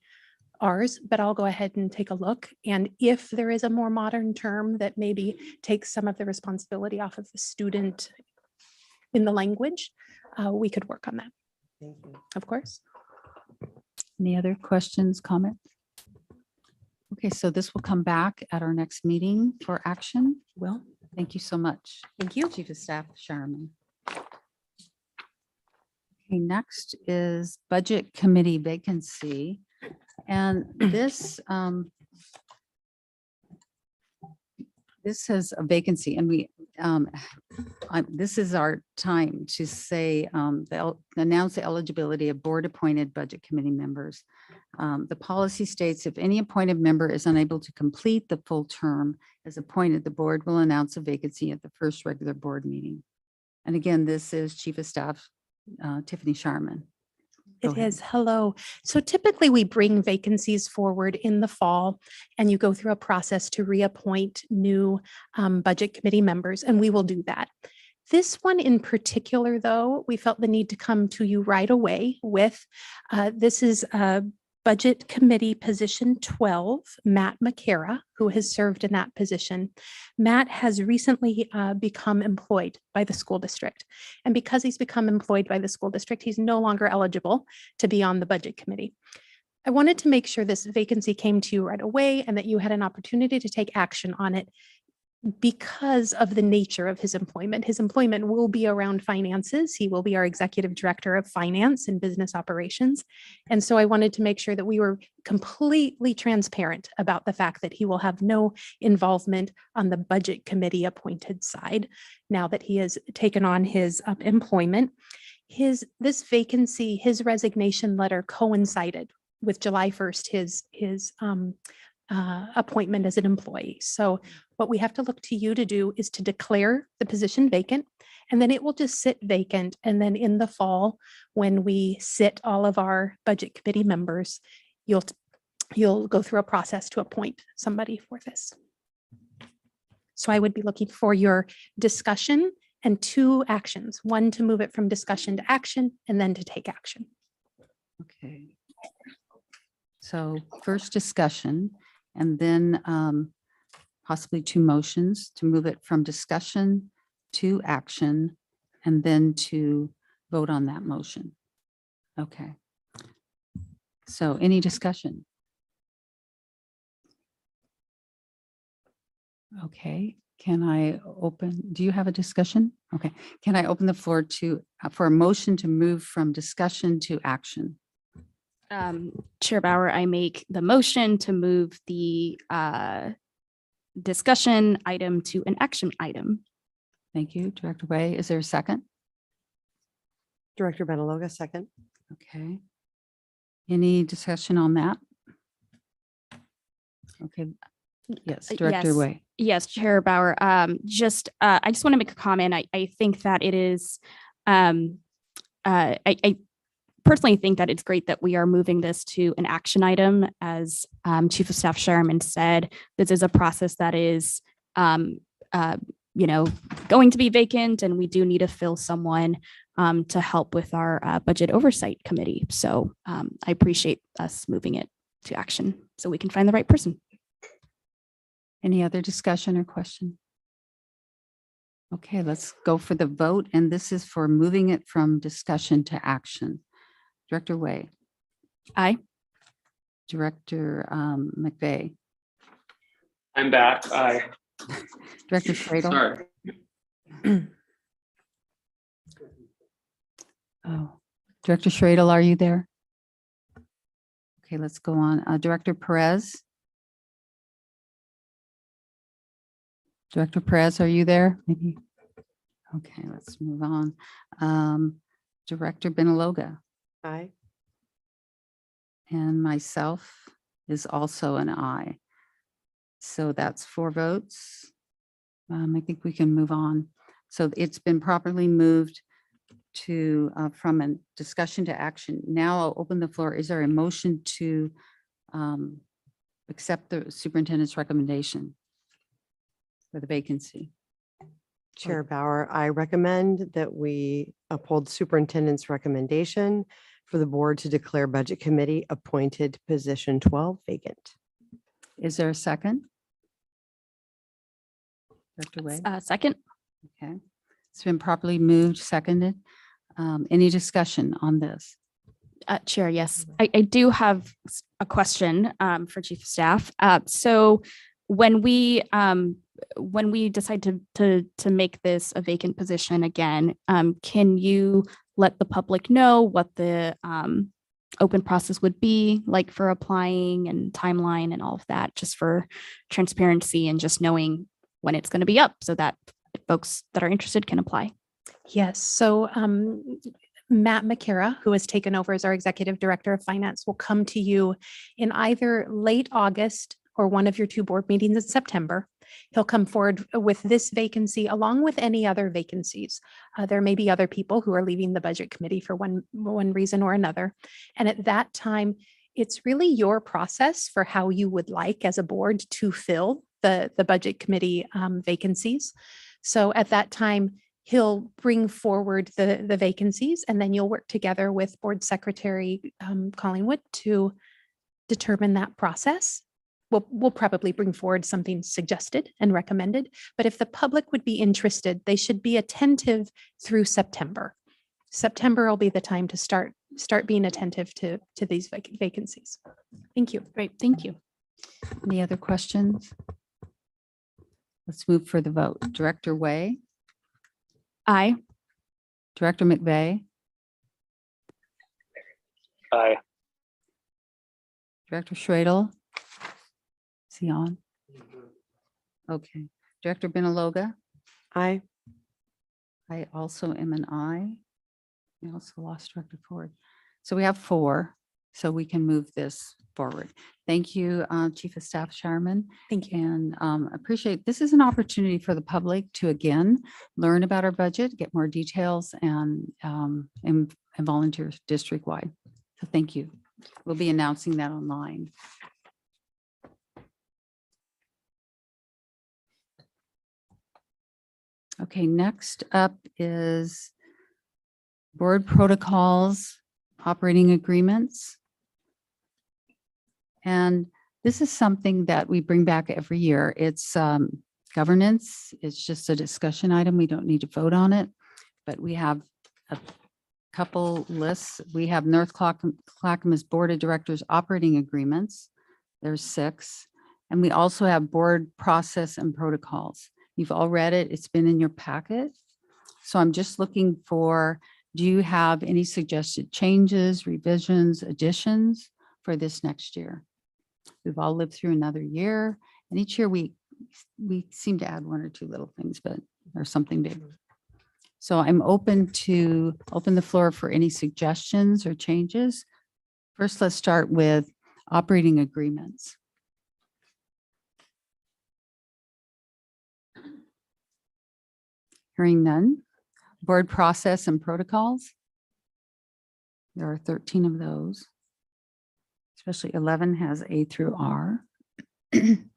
ours, but I'll go ahead and take a look. And if there is a more modern term that maybe takes some of the responsibility off of the student in the language, we could work on that. Thank you. Of course. Any other questions, comments? Okay, so this will come back at our next meeting for action. Will. Thank you so much. Thank you. Chief of Staff Sharman. Okay, next is Budget Committee vacancy. And this has a vacancy and we, this is our time to say, announce the eligibility of board appointed budget committee members. The policy states if any appointed member is unable to complete the full term as appointed, the board will announce a vacancy at the first regular board meeting. And again, this is Chief of Staff Tiffany Sharman. Go It ahead. is. Hello. So typically we bring vacancies forward in the fall and you go through a process to reappoint new budget committee members, and we will do that. This one in particular, though, we felt the need to come to you right away with, this is Budget Committee Position 12, Matt McCara, who has served in that position. Matt has recently become employed by the school district. And because he's become employed by the school district, he's no longer eligible to be on the Budget Committee. I wanted to make sure this vacancy came to you right away and that you had an opportunity to take action on it because of the nature of his employment. His employment will be around finances. He will be our executive director of finance and business operations. And so I wanted to make sure that we were completely transparent about the fact that he will have no involvement on the budget committee appointed side now that he has taken on his employment. This vacancy, his resignation letter coincided with July 1st, his appointment as an employee. So what we have to look to you to do is to declare the position vacant, and then it will just sit vacant. And then in the fall, when we sit all of our budget committee members, you'll go through a process to appoint somebody for this. So I would be looking for your discussion and 2 actions, one to move it from discussion to action and then to take action. Okay. So first discussion and then possibly 2 motions to move it from discussion to action and then to vote on that motion. Okay. So any discussion? Okay, can I open, do you have a discussion? Okay, can I open the floor to, for a motion to move from discussion to action? Chair Bauer, I make the motion to move the discussion item to an action item. Thank you, Director Way. Is there a second? Director Benaloga, second. Okay. Any discussion on that? Okay. Yes, Director Yes. Way. Yes, Chair Bauer. I just want to make a comment. I think that it is, I personally think that it's great that we are moving this to an action item. As Chief of Staff Sherman said, this is a process that is, going to be vacant, and we do need to fill someone to help with our budget oversight committee. So I appreciate us moving it to action so we can find the right person. Any other discussion or question? Okay, let's go for the vote. And this is for moving it from discussion to action. Director Way. Aye. Director McVeigh. I'm back. Aye. Director Schradel. Sorry. Oh, Director Schradel, are you there? Okay, let's go on. Director Perez. Director Perez, are you there? Maybe. Okay, let's move on. Director Benaloga Aye. and myself is also an aye. So that's 4 votes. I think we can move on. So it's been properly moved to, from a discussion to action. Now I'll open the floor. Is there a motion to accept the superintendent's recommendation for the vacancy? Chair Bauer, I recommend that we uphold superintendent's recommendation for the board to declare budget committee appointed position 12 vacant. Is there a second? Dr. Wade? Second. Okay. It's been properly moved, seconded. Any discussion on this? Chair, yes, I do have a question for Chief of Staff. So when we decide to make this a vacant position again, can you let the public know what the open process would be like for applying and timeline and all of that, just for transparency and just knowing when it's going to be up so that folks that are interested can apply? Yes, so Matt McKara, who has taken over as our Executive Director of Finance, will come to you in either late August or one of your 2 board meetings in September. He'll come forward with this vacancy along with any other vacancies. There may be other people who are leaving the Budget Committee for one reason or another. And at that time, it's really your process for how you would like as a board to fill the Budget Committee vacancies. So at that time, he'll bring forward the vacancies, and then you'll work together with Board Secretary Collingwood to determine that process. We'll probably bring forward something suggested and recommended, but if the public would be interested, they should be attentive through September. September will be the time to start being attentive to these vacancies. Thank you. Great, thank you. Any other questions? Let's move for the vote. Director Way, Aye. Director McVeigh, Aye. Director Schradel. Is he on? Okay. Director Benaloga, Aye. I also am an aye. We also lost Director Ford. So we have 4, so we can move this forward. Thank you, Chief of Staff Sharman. Thank you. And appreciate, this is an opportunity for the public to again, learn about our budget, get more details and volunteer district-wide. So thank you. We'll be announcing that online. Okay, next up is board protocols, operating agreements. And this is something that we bring back every year. It's governance. It's just a discussion item. We don't need to vote on it, but we have a couple lists. We have North Clackamas Board of Directors operating agreements. There's 6. And we also have board process and protocols. You've all read it. It's been in your packet. So I'm just looking for, do you have any suggested changes, revisions, additions for this next year? We've all lived through another year, and each year we seem to add 1 or 2 little things, but or something big. So I'm open the floor for any suggestions or changes. First, let's start with operating agreements. Hearing none. Board process and protocols. There are 13 of those. Especially 11 has A through R. Hearing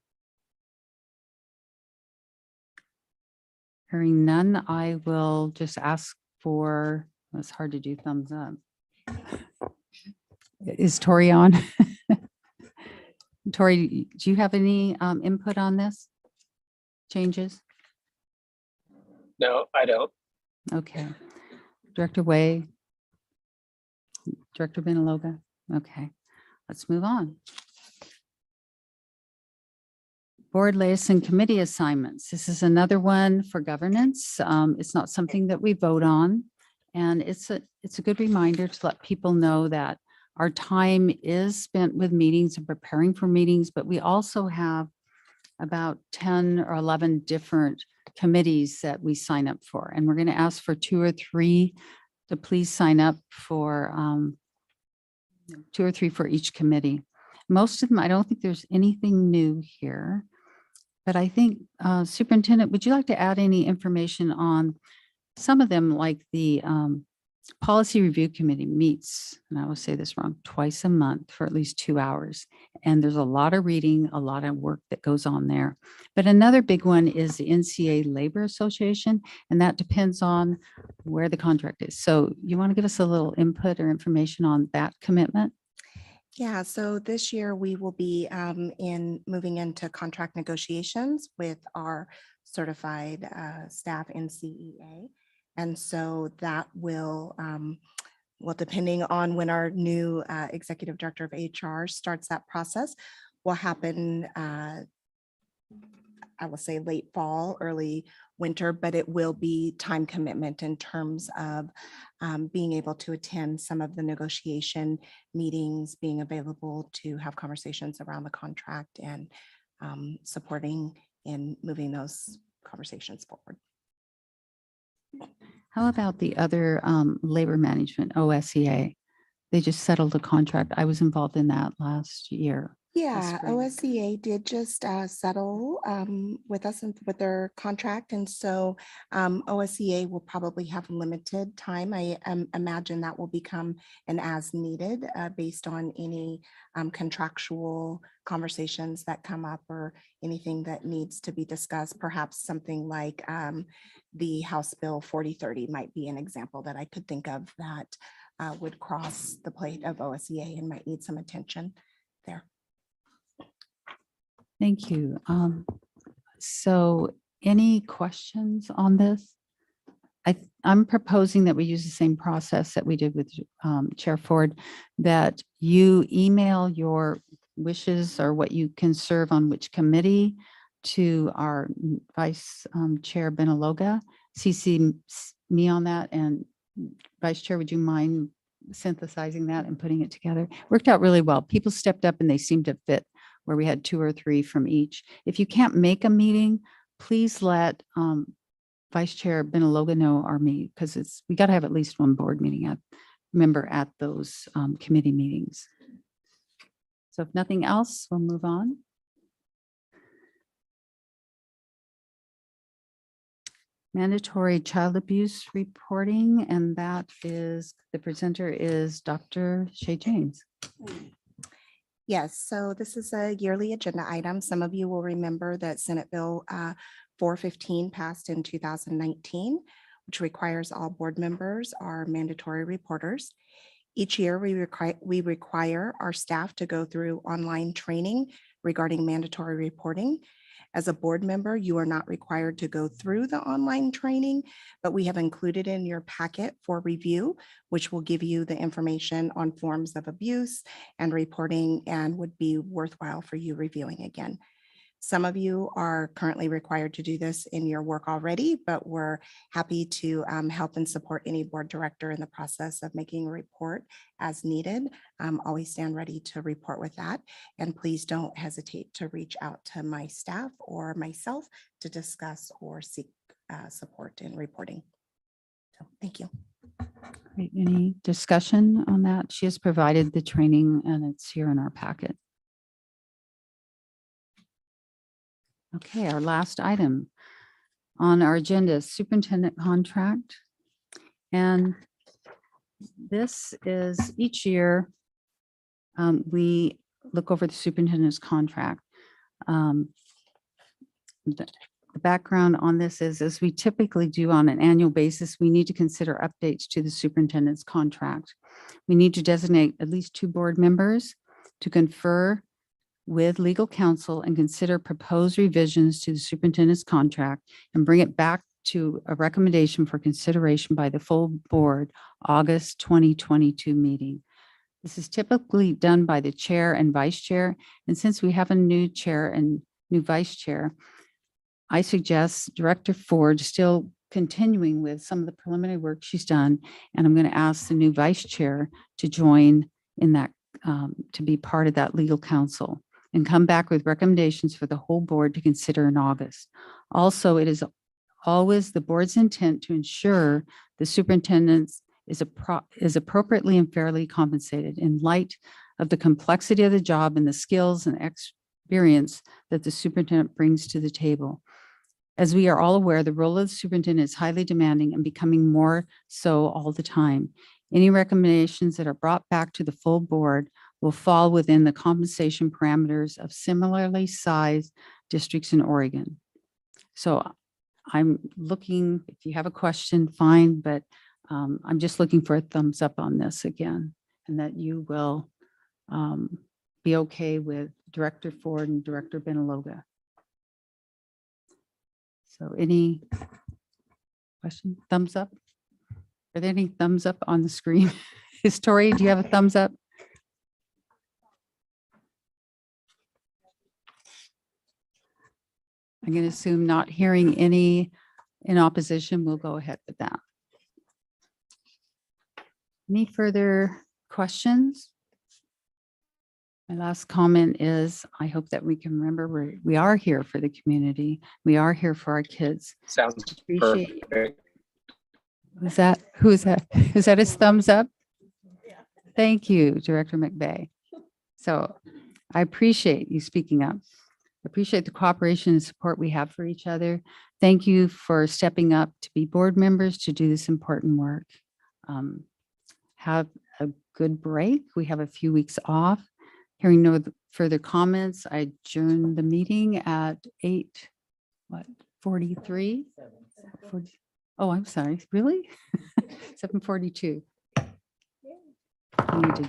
none, I will just ask for, it's hard to do thumbs up. Is Tori on? Tori, do you have any input on this? Changes? No, I don't. Okay. Director Way? Director Benaloga? Okay, let's move on. Board liaison committee assignments. This is another one for governance. It's not something that we vote on. And it's a good reminder to let people know that our time is spent with meetings and preparing for meetings, but we also have about 10 or 11 different committees that we sign up for. And we're going to ask for 2 or 3 to please sign up for 2 or 3 for each committee. Most of them, I don't think there's anything new here. But I think Superintendent, would you like to add any information on some of them, like the Policy Review Committee meets, and I will say this wrong, twice a month for at least 2 hours. And there's a lot of reading, a lot of work that goes on there. But another big one is the NCA Labor Association, and that depends on where the contract is. So you want to give us a little input or information on that commitment? Yeah, so this year we will be moving into contract negotiations with our certified staff in CEA. And so that will, depending on when our new executive director of HR starts that process, will happen, I will say late fall, early winter, but it will be time commitment in terms of being able to attend some of the negotiation meetings, being available to have conversations around the contract and supporting in moving those conversations forward. How about the other labor management, OSEA? They just settled a contract. I was involved in that last year. Yeah, spring. OSCA did just settle with us and with their contract. And so OSCA will probably have limited time. I imagine that will become an as needed based on any contractual conversations that come up or anything that needs to be discussed. Perhaps something like the House Bill 4030 might be an example that I could think of that would cross the plate of OSCA and might need some attention there. Thank you. So any questions on this? I'm proposing that we use the same process that we did with Chair Ford, that you email your wishes or what you can serve on which committee to our Vice Chair Benaloga, CC me on that. And Vice Chair, would you mind synthesizing that and putting it together? Worked out really well. People stepped up and they seemed to fit, where we had 2 or 3 from each. If you can't make a meeting, please let Vice Chair Benaloga know or me, because we got to have at least one board meeting member at those committee meetings. So if nothing else, we'll move on. Mandatory child abuse reporting, and that is, the presenter is Dr. Shay James. Yes, so this is a yearly agenda item. Some of you will remember that Senate Bill 415 passed in 2019, which requires all board members are mandatory reporters. Each year, we require our staff to go through online training regarding mandatory reporting. As a board member, you are not required to go through the online training, but we have included in your packet for review, which will give you the information on forms of abuse and reporting and would be worthwhile for you reviewing again. Some of you are currently required to do this in your work already, but we're happy to help and support any board director in the process of making a report as needed. Always stand ready to report with that. And please don't hesitate to reach out to my staff or myself to discuss or seek support in reporting. So thank you. Great. Any discussion on that? She has provided the training and it's here in our packet. Okay, our last item on our agenda is superintendent contract. And this is each year we look over the superintendent's contract. The background on this is, as we typically do on an annual basis, we need to consider updates to the superintendent's contract. We need to designate at least 2 board members to confer with legal counsel and consider proposed revisions to the superintendent's contract and bring it back to a recommendation for consideration by the full board August 2022 meeting. This is typically done by the chair and vice chair. And since we have a new chair and new vice chair, I suggest Director Ford still continuing with some of the preliminary work she's done. And I'm going to ask the new vice chair to join in that, to be part of that legal counsel. and come back with recommendations for the whole board to consider in August. Also, it is always the board's intent to ensure the superintendent is appropriately and fairly compensated in light of the complexity of the job and the skills and experience that the superintendent brings to the table. As we are all aware, the role of the superintendent is highly demanding and becoming more so all the time. Any recommendations that are brought back to the full board will fall within the compensation parameters of similarly sized districts in Oregon. So I'm looking, if you have a question, fine, but I'm just looking for a thumbs up on this again, and that you will be okay with Director Ford and Director Benaloga. So any question, thumbs up? Are there any thumbs up on the screen? Tori, do you have a thumbs up? I'm going to assume not hearing any in opposition, we'll go ahead with that. Any further questions? My last comment is, I hope that we can remember we are here for the community. We are here for our kids. Sounds Appreciate perfect. Is that, who is that? Is that his thumbs up? Thank you, Director McVeigh. So I appreciate you speaking up. I appreciate the cooperation and support we have for each other. Thank you for stepping up to be board members to do this important work. Have a good break. We have a few weeks off. Hearing no further comments, I adjourn the meeting at 8:43. Oh, I'm sorry, really? 7:42. I need to